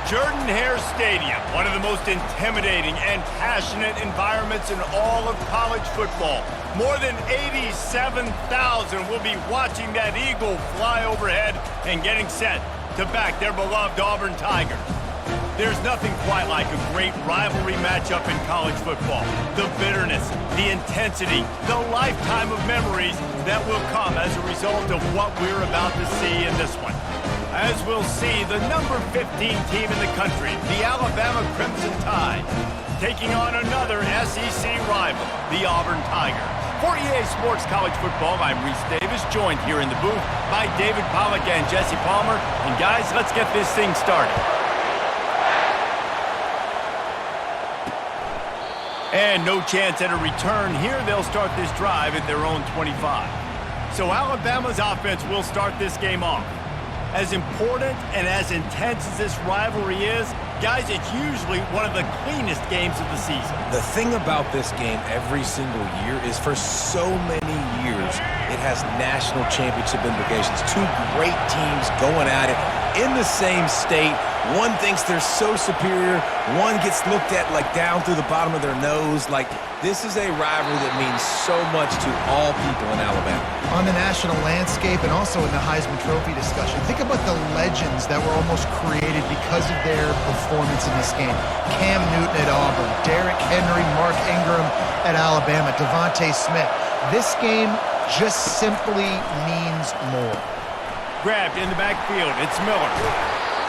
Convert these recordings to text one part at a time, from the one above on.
Jordan-Hare Stadium, one of the most intimidating and passionate environments in all of college football. More than 87,000 will be watching that eagle fly overhead and getting set to back their beloved Auburn Tigers. There's nothing quite like a great rivalry matchup in college football. The bitterness, the intensity, the lifetime of memories that will come as a result of what we're about to see in this one. As we'll see, the number 15 team in the country, the Alabama Crimson Tide, taking on another SEC rival, the Auburn Tigers. For EA Sports College Football, I'm Reese Davis, joined here in the booth by David Pollack and Jesse Palmer. And guys, let's get this thing started. And no chance at a return here. They'll start this drive at their own 25. So Alabama's offense will start this game off. As important and as intense as this rivalry is, guys, it's usually one of the cleanest games of the season. The thing about this game every single year is for so many years, it has national championship implications. Two great teams going at it in the same state. One thinks they're so superior. One gets looked at like down through the bottom of their nose. Like, this is a rivalry that means so much to all people in Alabama. On the national landscape and also in the Heisman Trophy discussion, think about the legends that were almost created because of their performance in this game. Cam Newton at Auburn, Derrick Henry, Mark Ingram at Alabama, Devontae Smith. This game just simply means more. Grabbed in the backfield, it's Miller.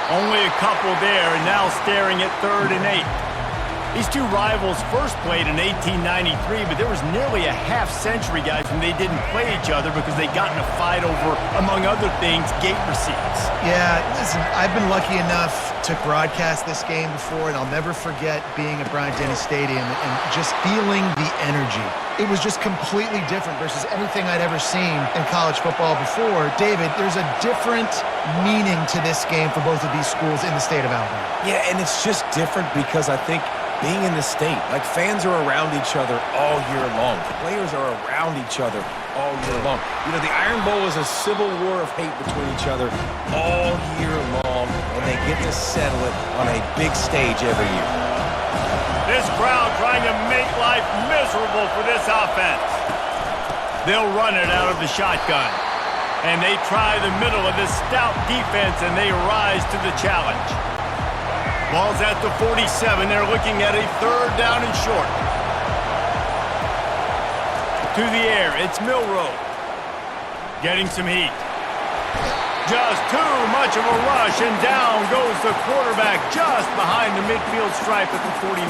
Only a couple there, and now staring at 3rd and 8. These two rivals first played in 1893, but there was nearly a half-century, guys, when they didn't play each other because they got in a fight over, among other things, gate receipts. Yeah, listen, I've been lucky enough to broadcast this game before, and I'll never forget being at Bryant-Denny Stadium and just feeling the energy. It was just completely different versus anything I'd ever seen in college football before. David, there's a different meaning to this game for both of these schools in the state of Alabama. Yeah, and it's just different because I think being in the state, like, fans are around each other all year long. Players are around each other all year long. You know, the Iron Bowl is a civil war of hate between each other all year long, and they get to settle it on a big stage every year. This crowd trying to make life miserable for this offense. They'll run it out of the shotgun. And they try the middle of this stout defense, and they rise to the challenge. Ball's at the 47. They're looking at a 3rd down and short. To the air, it's Milroe. Getting some heat. Just too much of a rush, and down goes the quarterback just behind the midfield stripe at the 49.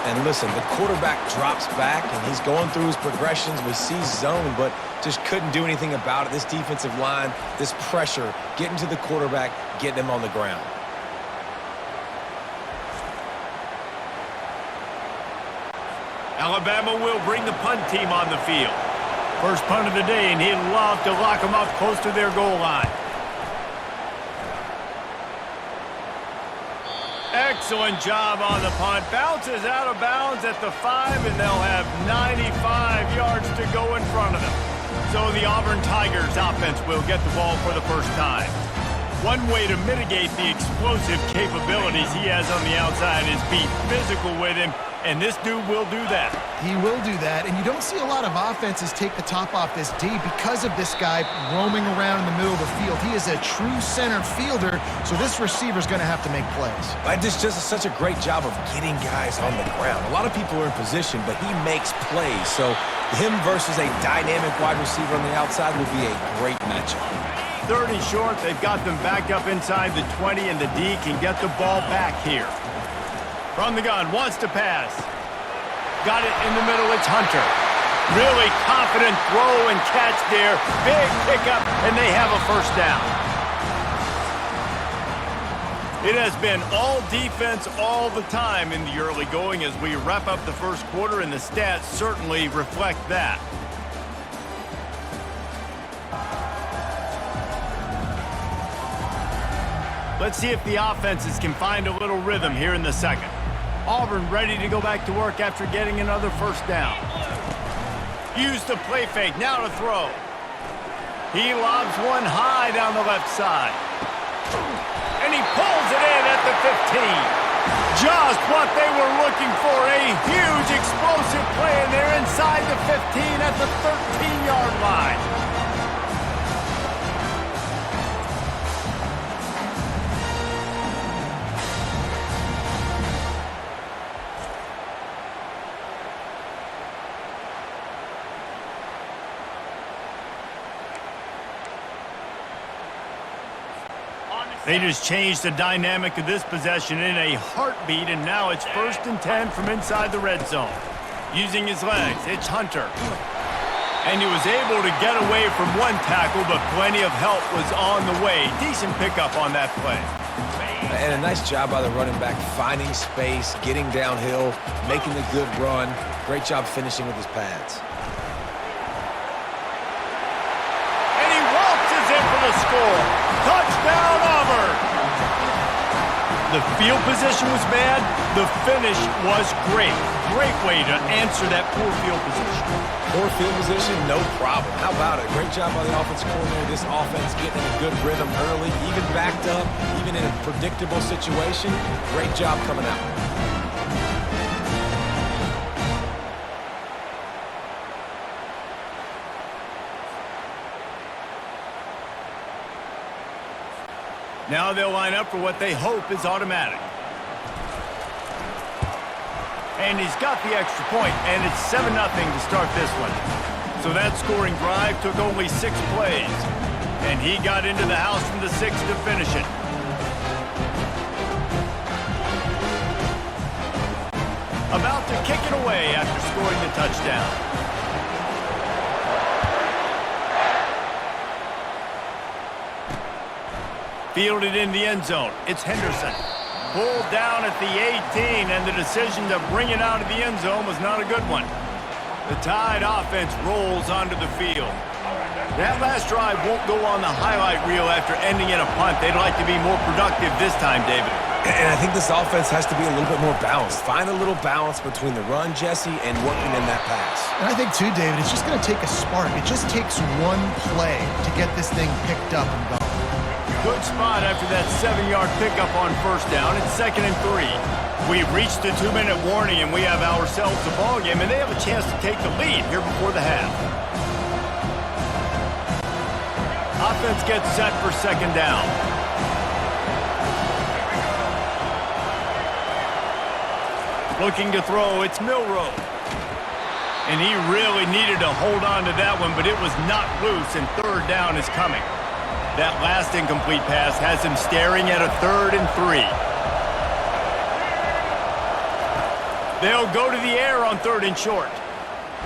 And listen, the quarterback drops back, and he's going through his progressions. We see zone, but just couldn't do anything about it. This defensive line, this pressure, getting to the quarterback, getting him on the ground. Alabama will bring the punt team on the field. First punt of the day, and he'd love to lock them up close to their goal line. Excellent job on the punt. Bounces out of bounds at the 5, and they'll have 95 yards to go in front of them. So the Auburn Tigers offense will get the ball for the first time. One way to mitigate the explosive capabilities he has on the outside is be physical with him, and this dude will do that. He will do that, and you don't see a lot of offenses take the top off this D because of this guy roaming around in the middle of the field. He is a true center fielder, so this receiver's going to have to make plays. This just such a great job of getting guys on the ground. A lot of people are in position, but he makes plays, so him versus a dynamic wide receiver on the outside would be a great matchup. 30 short, they've got them backed up inside the 20, and the D can get the ball back here. From the gun, wants to pass. Got it in the middle, it's Hunter. Really confident throw and catch there. Big pickup, and they have a first down. It has been all defense all the time in the early going as we wrap up the first quarter, and the stats certainly reflect that. Let's see if the offenses can find a little rhythm here in the second. Auburn ready to go back to work after getting another first down. Use the play fake, now to throw. He lobs one high down the left side. And he pulls it in at Just what they were looking for. A huge explosive play, and they're inside the 15 at the 13-yard line. They just changed the dynamic of this possession in a heartbeat, and now it's 1st and 10 from inside the red zone. Using his legs, it's Hunter. And he was able to get away from one tackle, but plenty of help was on the way. Decent pickup on that play. And a nice job by the running back, finding space, getting downhill, making a good run. Great job finishing with his pads. And he waltzes in for the score. Touchdown, Auburn! The field position was bad. The finish was great. Great way to answer that poor field position. Poor field position, no problem. How about it? Great job by the offensive coordinator. This offense getting in a good rhythm early, even backed up, even in a predictable situation. Great job coming out. Now they'll line up for what they hope is automatic. And he's got the extra point, and it's 7-0 to start this one. So that scoring drive took only 6 plays. And he got into the house from the 6 to finish it. About to kick it away after scoring the touchdown. Fielded in the end zone. It's Henderson. Pulled down at the 18, and the decision to bring it out of the end zone was not a good one. The Tide offense rolls onto the field. That last drive won't go on the highlight reel after ending in a punt. They'd like to be more productive this time, David. And I think this offense has to be a little bit more balanced. Find a little balance between the run, Jesse, and working in that pass. And I think, too, David, it's just going to take a spark. It just takes one play to get this thing picked up and going. Good spot after that 7-yard pickup on 1st down. It's 2nd and 3. We've reached the 2-minute warning, and we have ourselves a ball game, and they have a chance to take the lead here before the half. Offense gets set for 2nd down. Looking to throw, it's Milroe. And he really needed to hold on to that one, but it was not loose, and 3rd down is coming. That last incomplete pass has him staring at a 3rd and 3. They'll go to the air on 3rd and short.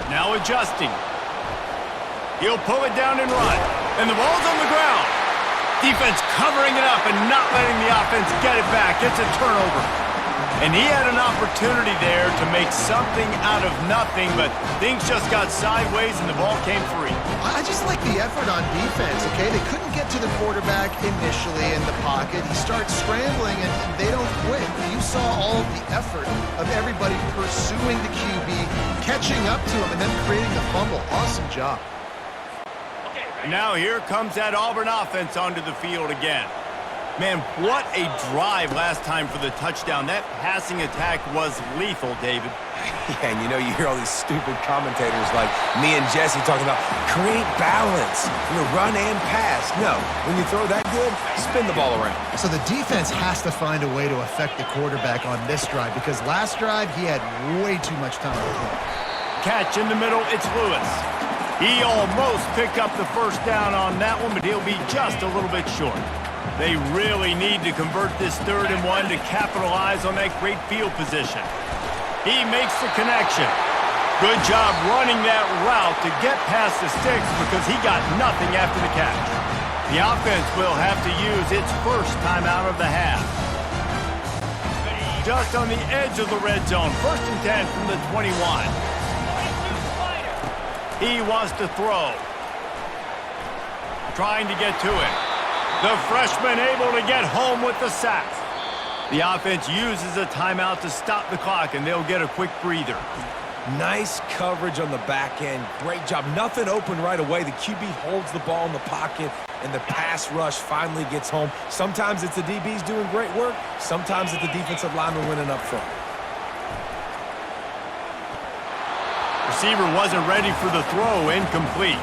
Now adjusting. He'll pull it down and run. And the ball's on the ground. Defense covering it up and not letting the offense get it back. It's a turnover. And he had an opportunity there to make something out of nothing, but things just got sideways and the ball came free. I just like the effort on defense, okay? They couldn't get to the quarterback initially in the pocket. He starts scrambling, and they don't quit. You saw all of the effort of everybody pursuing the QB, catching up to him, and then creating the fumble. Awesome job. Now here comes that Auburn offense onto the field again. Man, what a drive last time for the touchdown. That passing attack was lethal, David. Yeah, and you hear all these stupid commentators like me and Jesse talking about create balance, run and pass. No, when you throw that good, spin the ball around. So the defense has to find a way to affect the quarterback on this drive, because last drive he had way too much time to throw. Catch in the middle, it's Lewis. He almost picked up the 1st down on that one, but he'll be just a little bit short. They really need to convert this 3rd and 1 to capitalize on that great field position. He makes the connection. Good job running that route to get past the sticks because he got nothing after the catch. The offense will have to use its 1st timeout of the half. Just on the edge of the red zone. 1st and 10 from the 21. He wants to throw. Trying to get to it. The freshman able to get home with the sack. The offense uses a timeout to stop the clock, and they'll get a quick breather. Nice coverage on the back end. Great job. Nothing open right away. The QB holds the ball in the pocket, and the pass rush finally gets home. Sometimes it's the DBs doing great work. Sometimes it's the defensive lineman winning up front. Receiver wasn't ready for the throw. Incomplete.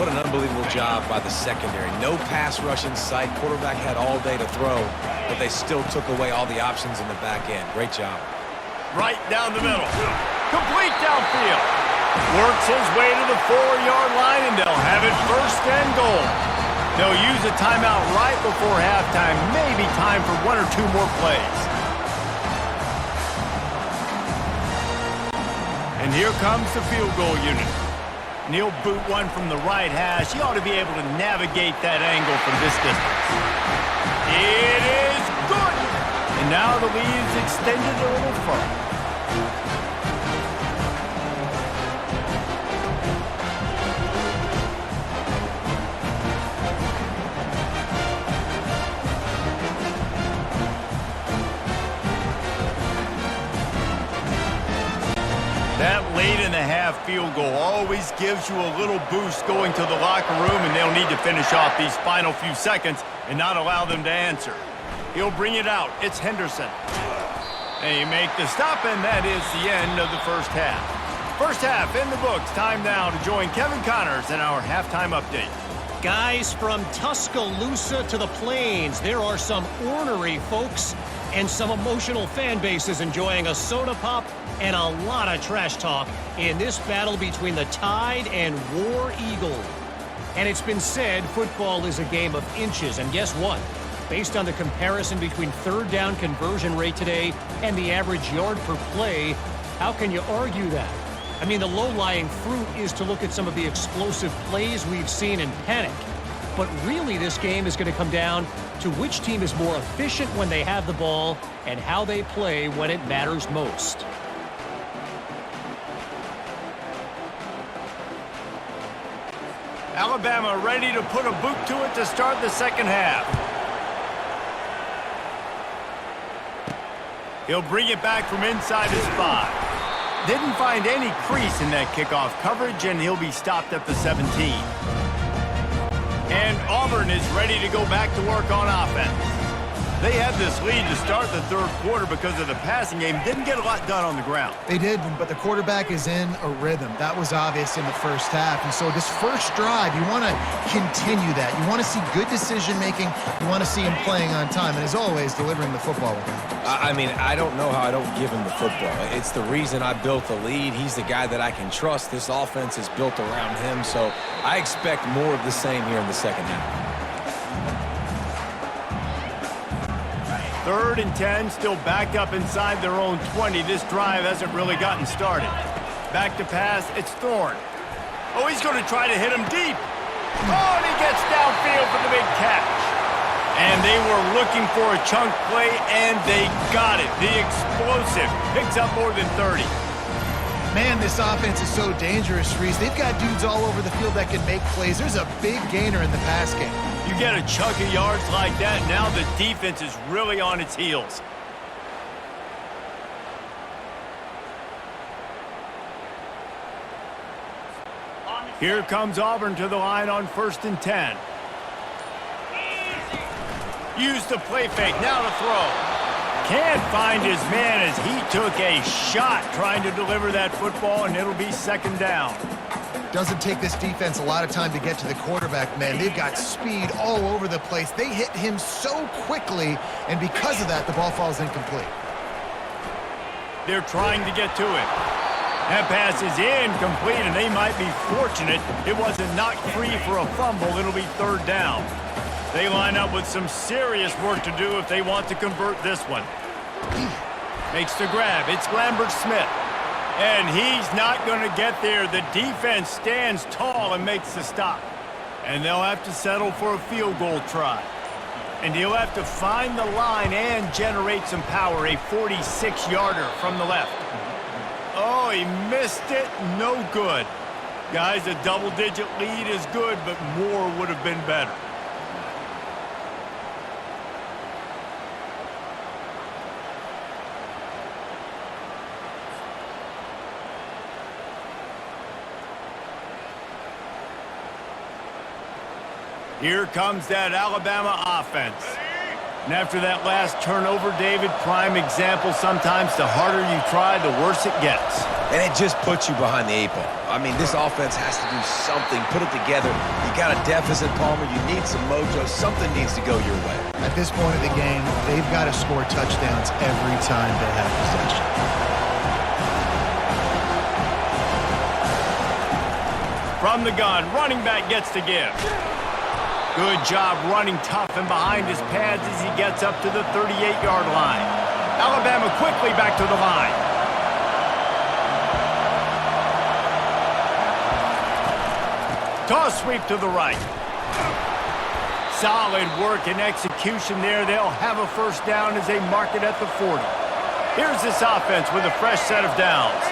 What an unbelievable job by the secondary. No pass rush in sight. Quarterback had all day to throw, but they still took away all the options in the back end. Great job. Right down the middle. Complete downfield. Works his way to the 4-yard line, and they'll have it first and goal. They'll use a timeout right before halftime. Maybe time for 1 or 2 more plays. And here comes the field goal unit. He'll boot one from the right hash. He ought to be able to navigate that angle from this distance. It is good. And now the lead is extended a little further. That late-in-the-half field goal always gives you a little boost going to the locker room, and they'll need to finish off these final few seconds and not allow them to answer. He'll bring it out. It's Henderson. They make the stop, and that is the end of the first half. First half in the books. Time now to join Kevin Connors in our halftime update. Guys, from Tuscaloosa to the Plains, there are some ornery folks and some emotional fan bases enjoying a soda pop and a lot of trash talk in this battle between the Tide and War Eagle. And it's been said football is a game of inches, and guess what? Based on the comparison between third down conversion rate today and the average yard per play, how can you argue that? I mean, the low-lying fruit is to look at some of the explosive plays we've seen in panic. But really, this game is going to come down to which team is more efficient when they have the ball and how they play when it matters most. Alabama ready to put a boot to it to start the second half. He'll bring it back from inside his 5. Didn't find any crease in that kickoff coverage, and he'll be stopped at the 17. And Auburn is ready to go back to work on offense. They had this lead to start the third quarter because of the passing game. Didn't get a lot done on the ground. They did, but the quarterback is in a rhythm. That was obvious in the first half. And so this first drive, you want to continue that. You want to see good decision-making. You want to see him playing on time. And as always, delivering the football with him. I mean, I don't know how I don't give him the football. It's the reason I built the lead. He's the guy that I can trust. This offense is built around him. So I expect more of the same here in the second half. 3rd and 10, still backed up inside their own 20. This drive hasn't really gotten started. Back to pass, it's Thorne. Oh, he's going to try to hit him deep. Oh, and he gets downfield for the big catch. And they were looking for a chunk play, and they got it. The explosive picks up more than 30. Man, this offense is so dangerous, Reese. They've got dudes all over the field that can make plays. There's a big gainer in the pass game. You get a chunk of yards like that, now the defense is really on its heels. Here comes Auburn to the line on 1st and 10. Use the play fake, now to throw. Can't find his man as he took a shot trying to deliver that football, and it'll be 2nd down. Doesn't take this defense a lot of time to get to the quarterback, man. They've got speed all over the place. They hit him so quickly, and because of that, the ball falls incomplete. They're trying to get to it. That pass is incomplete, and they might be fortunate it wasn't knocked free for a fumble. It'll be 3rd down. They line up with some serious work to do if they want to convert this one. Makes the grab. It's Lambert Smith. And he's not going to get there. The defense stands tall and makes the stop. And they'll have to settle for a field goal try. And he'll have to find the line and generate some power. A 46-yarder from the left. Oh, he missed it. No good. Guys, a double-digit lead is good, but more would have been better. Here comes that Alabama offense. And after that last turnover, David, prime example, sometimes the harder you try, the worse it gets. And it just puts you behind the 8 ball. I mean, this offense has to do something, put it together. You got a deficit, Palmer. You need some mojo. Something needs to go your way. At this point of the game, they've got to score touchdowns every time they have possession. From the gun, running back gets to give. Good job running tough and behind his pads as he gets up to the 38-yard line. Alabama quickly back to the line. Toss sweep to the right. Solid work and execution there. They'll have a first down as they mark it at the 40. Here's this offense with a fresh set of downs.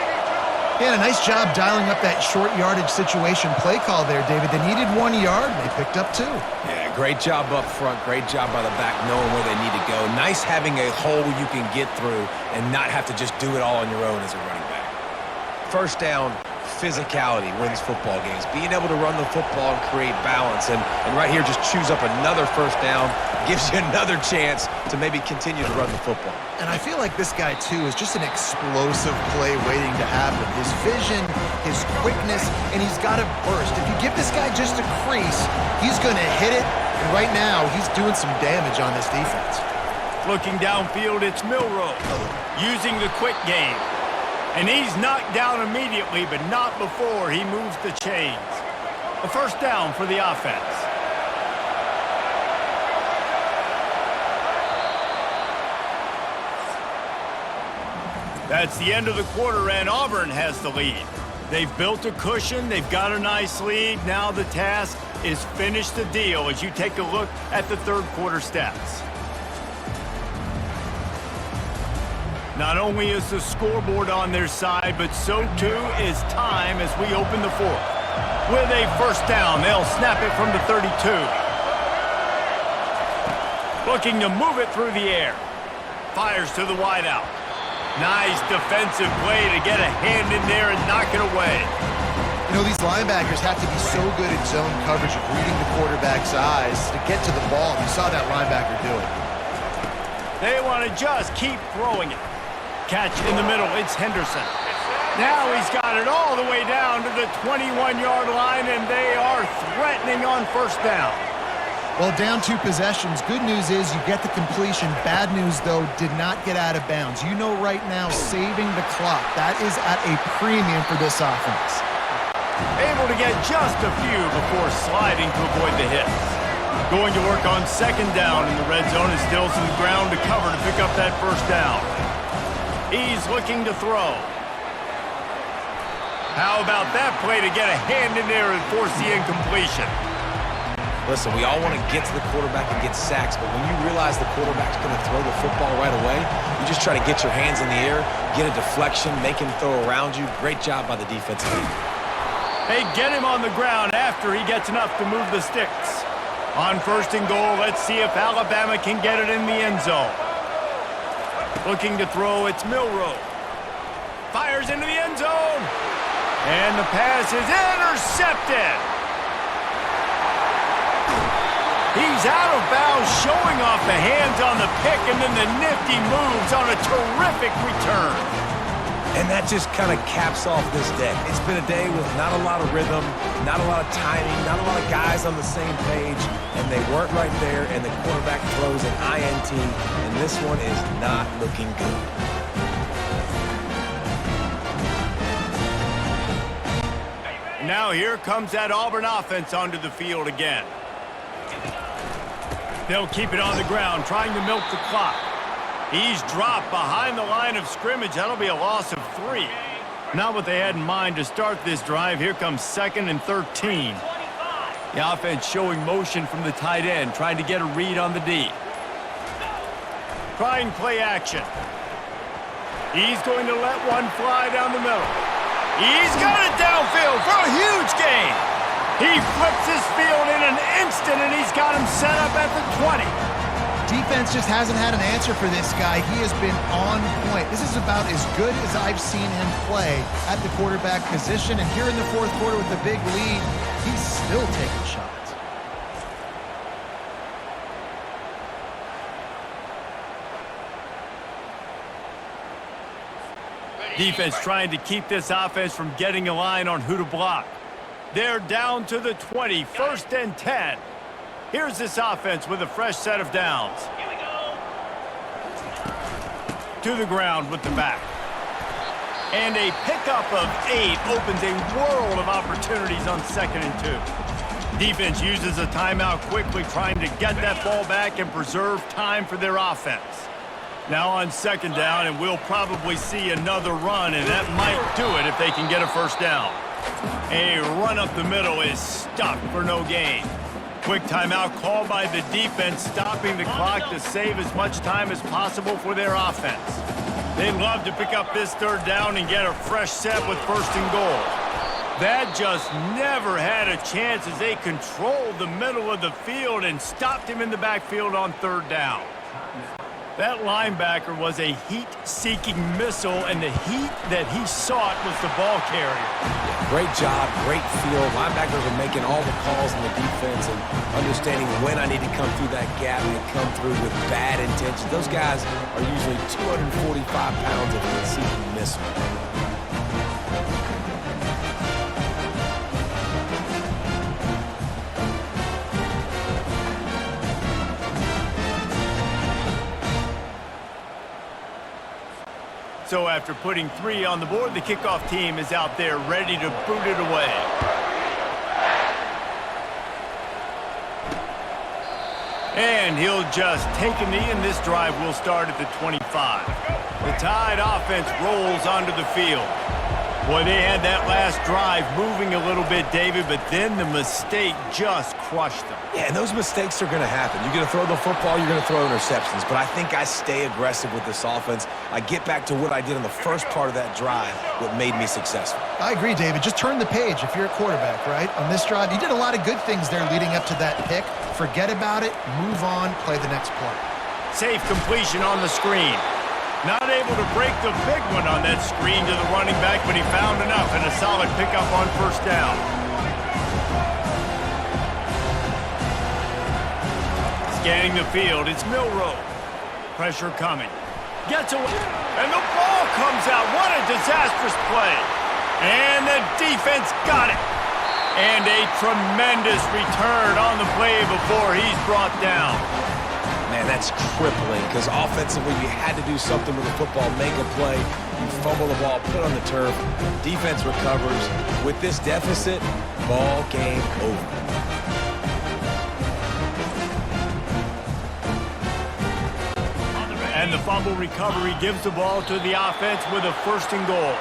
Yeah, a nice job dialing up that short yardage situation play call there, David. They needed 1 yard, and they picked up 2. Yeah, great job up front. Great job by the back knowing where they need to go. Nice having a hole you can get through and not have to just do it all on your own as a running back. First down, physicality wins football games. Being able to run the football and create balance. And right here, just choose up another first down. Gives you another chance to maybe continue to run the football. And I feel like this guy, too, is just an explosive play waiting to happen. His vision, his quickness, and he's got a burst. If you give this guy just a crease, he's going to hit it. And right now, he's doing some damage on this defense. Looking downfield, it's Milroe using the quick game. And he's knocked down immediately, but not before he moves the chains. A first down for the offense. That's the end of the quarter, and Auburn has the lead. They've built a cushion. They've got a nice lead. Now the task is finish the deal as you take a look at the third quarter stats. Not only is the scoreboard on their side, but so too is time as we open the fourth. With a first down, they'll snap it from the 32. Looking to move it through the air. Fires to the wideout. Nice defensive play to get a hand in there and knock it away. You know, these linebackers have to be so good at zone coverage of reading the quarterback's eyes to get to the ball. You saw that linebacker do it. They want to just keep throwing it. Catch in the middle, it's Henderson. Now he's got it all the way down to the 21-yard line, and they are threatening on first down. Well, down 2 possessions. Good news is you get the completion. Bad news, though, did not get out of bounds. You know right now, saving the clock. That is at a premium for this offense. Able to get just a few before sliding to avoid the hits. Going to work on second down in the red zone and still some ground to cover to pick up that first down. He's looking to throw. How about that play to get a hand in there and force the incompletion? Listen, we all want to get to the quarterback and get sacks, but when you realize the quarterback's going to throw the football right away, you just try to get your hands in the air, get a deflection, make him throw around you. Great job by the defensive team. They get him on the ground after he gets enough to move the sticks. On first and goal, let's see if Alabama can get it in the end zone. Looking to throw, it's Milroe. Fires into the end zone. And the pass is intercepted. He's out of bounds, showing off the hands on the pick, and then the nifty moves on a terrific return. And that just kind of caps off this day. It's been a day with not a lot of rhythm, not a lot of timing, not a lot of guys on the same page, and they weren't right there, and the quarterback throws an INT, and this one is not looking good. Now here comes that Auburn offense onto the field again. They'll keep it on the ground, trying to milk the clock. He's dropped behind the line of scrimmage. That'll be a loss of 3. Not what they had in mind to start this drive. Here comes 2nd and 13. The offense showing motion from the tight end, trying to get a read on the D. Trying play action. He's going to let one fly down the middle. He's got it downfield for a huge gain. He flips his field in an instant, and he's got him set up at the 20. Defense just hasn't had an answer for this guy. He has been on point. This is about as good as I've seen him play at the quarterback position. And here in the fourth quarter with the big lead, he's still taking shots. Defense trying to keep this offense from getting a line on who to block. They're down to the 20, 1st and 10. Here's this offense with a fresh set of downs. To the ground with the back. And a pickup of 8 opens a world of opportunities on 2nd and 2. Defense uses a timeout quickly, trying to get that ball back and preserve time for their offense. Now on 2nd down, and we'll probably see another run, and that might do it if they can get a 1st down. A run up the middle is stuck for no gain. Quick timeout called by the defense, stopping the clock to save as much time as possible for their offense. They'd love to pick up this 3rd down and get a fresh set with 1st and goal. That just never had a chance as they controlled the middle of the field and stopped him in the backfield on 3rd down. That linebacker was a heat-seeking missile, and the heat that he sought was the ball carrier. Great job, great feel. Linebackers are making all the calls in the defense and understanding when I need to come through that gap and come through with bad intentions. Those guys are usually 245 pounds of heat-seeking missile. So after putting 3 on the board, the kickoff team is out there ready to boot it away. And he'll just take a knee, and this drive will start at the 25. The Tide offense rolls onto the field. Boy, they had that last drive moving a little bit, David, but then the mistake just crushed them. Yeah, and those mistakes are going to happen. You're going to throw the football, you're going to throw interceptions. But I think I stay aggressive with this offense. I get back to what I did in the first part of that drive, what made me successful. I agree, David. Just turn the page if you're a quarterback, right? On this drive, you did a lot of good things there leading up to that pick. Forget about it, move on, play the next play. Safe completion on the screen. Not able to break the big one on that screen to the running back, but he found enough and a solid pickup on 1st down. Scanning the field, it's Milroe. Pressure coming. Gets away, and the ball comes out. What a disastrous play. And the defense got it. And a tremendous return on the play before he's brought down. Man, that's crippling because offensively you had to do something with the football, make a play. You fumble the ball, put it on the turf. Defense recovers. With this deficit, ball game over. And the fumble recovery gives the ball to the offense with a 1st and goal.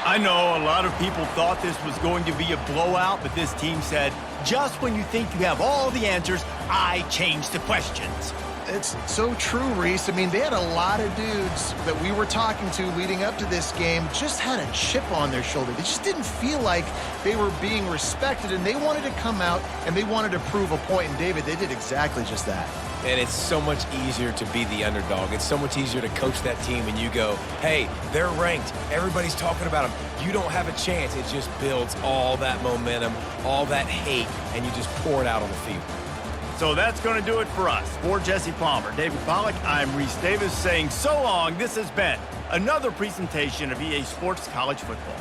I know a lot of people thought this was going to be a blowout, but this team said, just when you think you have all the answers, I change the questions. It's so true, Reese. I mean, they had a lot of dudes that we were talking to leading up to this game just had a chip on their shoulder. They just didn't feel like they were being respected, and they wanted to come out and they wanted to prove a point. And, David, they did exactly just that. And it's so much easier to be the underdog. It's so much easier to coach that team and you go, hey, they're ranked. Everybody's talking about them. You don't have a chance. It just builds all that momentum, all that hate, and you just pour it out on the field. So that's going to do it for us. For Jesse Palmer, David Pollack, I'm Reese Davis saying so long. This has been another presentation of EA Sports College Football.